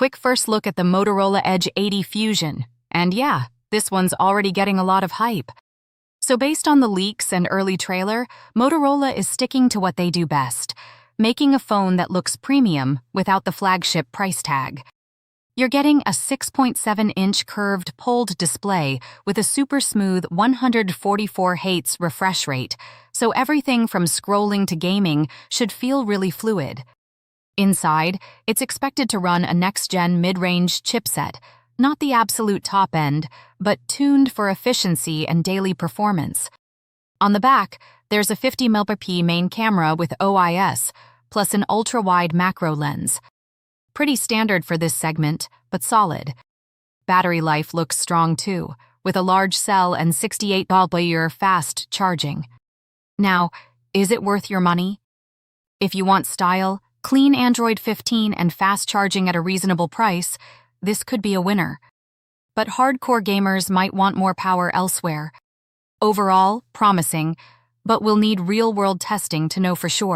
Quick first look at the Motorola Edge 80 Fusion. And yeah, this one's already getting a lot of hype. So based on the leaks and early trailer, Motorola is sticking to what they do best, making a phone that looks premium without the flagship price tag. You're getting a 6.7-inch curved POLED display with a super smooth 144 Hz refresh rate, so everything from scrolling to gaming should feel really fluid. Inside, it's expected to run a next-gen mid-range chipset, not the absolute top end, but tuned for efficiency and daily performance. On the back, there's a 50MP main camera with OIS, plus an ultra-wide macro lens. Pretty standard for this segment, but solid. Battery life looks strong too, with a large cell and 68 fast charging. Now, is it worth your money? If you want style, clean Android 15 and fast charging at a reasonable price, this could be a winner. But hardcore gamers might want more power elsewhere. Overall, promising, but we'll need real-world testing to know for sure.